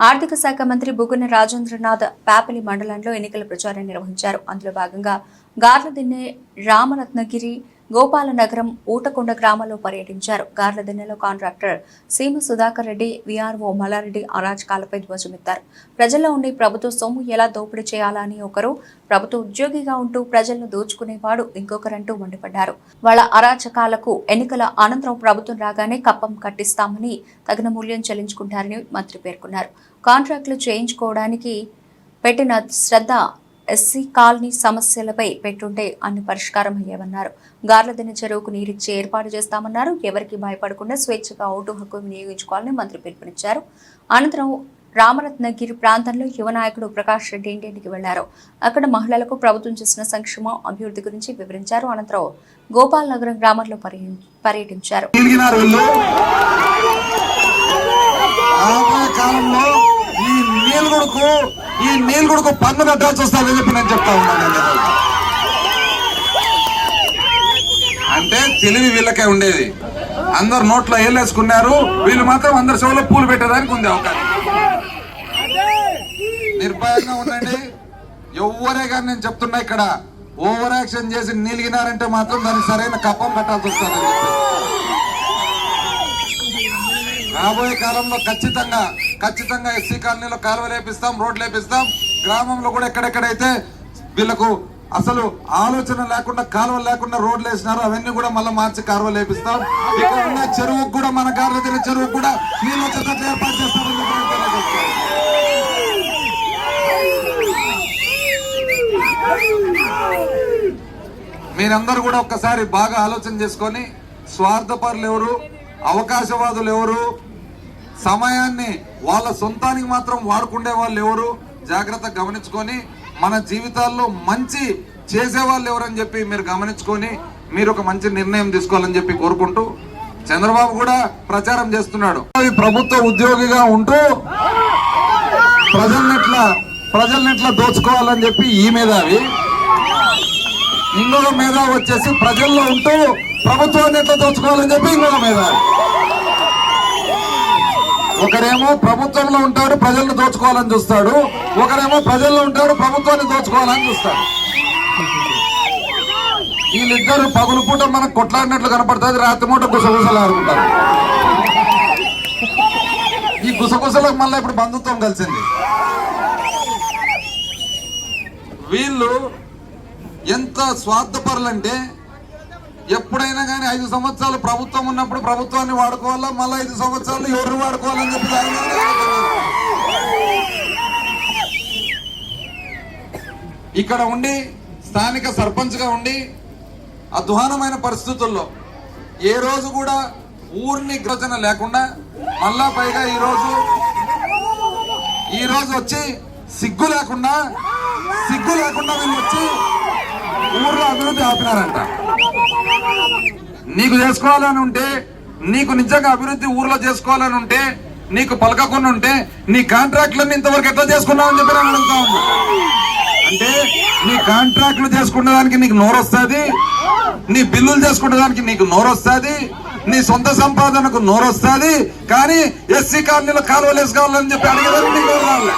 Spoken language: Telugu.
ఆర్థిక శాఖ మంత్రి బుగ్గన రాజేంద్రనాథ్ పాపిలి మండలంలో ఎన్నికల ప్రచారం నిర్వహించారు. అందులో భాగంగా గార్లదిన్నె, రామరత్నగిరి, గోపాలనగరం, ఊటకొండ గ్రామాల్లో పర్యటించారు. గార్లదిన్నెలో కాంట్రాక్టర్ సీమ సుధాకర్ రెడ్డి, వీఆర్ఓ మల్లారెడ్డి అరాచకాలపై ధ్వజమెత్తారు. ప్రజల్లో ఉండి ప్రభుత్వ సొమ్ము ఎలా దోపిడీ చేయాలని ఒకరు ప్రభుత్వ ఉద్యోగిగా ఉంటూ ప్రజలను దోచుకునేవాడు ఇంకొకరంటూ మండిపడ్డారు. వాళ్ళ అరాచకాలకు ఎన్నికల అనంతరం ప్రభుత్వం రాగానే కప్పం కట్టిస్తామని తగిన మూల్యం చెల్లించుకుంటారని మంత్రి పేర్కొన్నారు. కాంట్రాక్టులు చేయించుకోవడానికి పెట్టిన శ్రద్ధ ఎస్సీ కాలనీ సమస్యలపై పెట్టుంటే అన్ని పరిష్కారం అయ్యేవన్నారు. గార్లదిన్నె చెరువుకు నీరిచ్చి ఏర్పాటు చేస్తామన్నారు. ఎవరికి భయపడకుండా స్వేచ్ఛగా ఓటు హక్కు వినియోగించుకోవాలని మంత్రి పిలుపునిచ్చారు. అనంతరం రామరత్నగిరి ప్రాంతంలో యువ నాయకుడు ప్రకాష్ రెడ్డి ఇంటింటికి వెళ్లారు. అక్కడ మహిళలకు ప్రభుత్వం చేసిన సంక్షేమ అభివృద్ధి గురించి వివరించారు. అనంతరం గోపాలనగరం గ్రామంలో పర్యటించారు. ఈ నీలగుడుకు పన్ను కట్టాల్సి వస్తుందని చెప్పి నేను చెప్తా ఉన్నాను. అంటే తెలివి వీళ్ళకే ఉండేది. అందరు నోట్లో ఏలేసుకున్నారు, వీళ్ళు మాత్రం అందరు చెవులో పూలు పెట్టేదానికి ఉంది అవకాశం. నిర్భయంగా ఉండండి. ఎవరే కానీ నేను చెప్తున్నా, ఇక్కడ ఓవర్ యాక్షన్ చేసి నీలిగినారంటే మాత్రం దానికి సరైన కప్పం కట్టాల్సి వస్తుందని చెప్పి రాబోయే కాలంలో ఖచ్చితంగా ఎస్సీ కాలనీలో కాలువలు వేపిస్తాం, రోడ్లు వేపిస్తాం. గ్రామంలో కూడా ఎక్కడెక్కడైతే వీళ్ళకు అసలు ఆలోచన లేకుండా కాలువలు లేకుండా రోడ్లు వేసినారు అవన్నీ కూడా మళ్ళీ మార్చి కాలువలు వేపిస్తాం. ఇక్కడ ఉన్న చెరువుకు కూడా మన గార్లదిన్నె చెరువుకు కూడా నీళ్ళు వచ్చేటట్లు ఏర్పాటు చేస్తామని మీరందరూ కూడా ఒక్కసారి బాగా ఆలోచన చేసుకొని స్వార్థపరులు ఎవరు, అవకాశవాదులు ఎవరు, సమయాన్ని వాళ్ళ సొంతానికి మాత్రం వాడుకునే వాళ్ళు ఎవరు జాగ్రత్తగా గమనించుకొని మన జీవితాల్లో మంచి చేసే వాళ్ళు ఎవరని చెప్పి మీరు గమనించుకొని మీరు ఒక మంచి నిర్ణయం తీసుకోవాలని చెప్పి కోరుకుంటూ చంద్రబాబు కూడా ప్రచారం చేస్తున్నాడు. ప్రభుత్వ ఉద్యోగిగా ఉంటూ ప్రజల్నెట్లా దోచుకోవాలని చెప్పి ఈ మేధావి, ఇంకొక మేధావి వచ్చేసి ప్రజల్లో ఉంటూ ప్రభుత్వాన్ని ఎట్లా దోచుకోవాలని చెప్పి ఇంకొక మేధావి. ఒకరేమో ప్రభుత్వంలో ఉంటాడు, ప్రజలను దోచుకోవాలని చూస్తాడు. ఒకరేమో ప్రజల్లో ఉంటాడు, ప్రభుత్వాన్ని దోచుకోవాలని చూస్తాడు. వీళ్ళిద్దరు పగులు పూట మనకు కొట్లాడినట్లు కనపడుతుంది, రాత్రి మూట గుసగుసలు ఆడుకుంటారు. ఈ గుసగుసలకు మళ్ళీ ఇప్పుడు బంధుత్వం కలిసింది. వీళ్ళు ఎంత స్వార్థపరులంటే ఎప్పుడైనా కానీ 5 సంవత్సరాలు ప్రభుత్వం ఉన్నప్పుడు ప్రభుత్వాన్ని వాడుకోవాలా, మళ్ళీ 5 సంవత్సరాలు ఎవరు వాడుకోవాలని చెప్పి ఇక్కడ ఉండి స్థానిక సర్పంచ్గా ఉండి అధ్వానమైన పరిస్థితుల్లో ఏ రోజు కూడా ఊరిని గ్రచన లేకుండా మళ్ళా పైగా ఈరోజు వచ్చి సిగ్గు లేకుండా వీళ్ళు వచ్చి ఊర్లో అభివృద్ధి ఆపినారంట. నీకు చేసుకోవాలని ఉంటే, నీకు నిజంగా అభివృద్ధి ఊర్లో చేసుకోవాలని ఉంటే, నీకు పలకకుండా ఉంటే నీ కాంట్రాక్టులన్నీ ఇంతవరకు ఎట్లా చేసుకున్నావు అని చెప్పి నేను అడుగుతా ఉన్నా. అంటే నీ కాంట్రాక్టులు చేసుకునే దానికి నీకు నోరు వస్తుంది, నీ బిల్లులు చేసుకునే దానికి నీకు నోరు వస్తుంది, నీ సొంత సంపాదనకు నోరు వస్తుంది, కానీ ఎస్సీ కాలనీలో కాలువలు వేసుకోవాలని చెప్పి అడిగేదానికి నీకు నోరు రావాలి.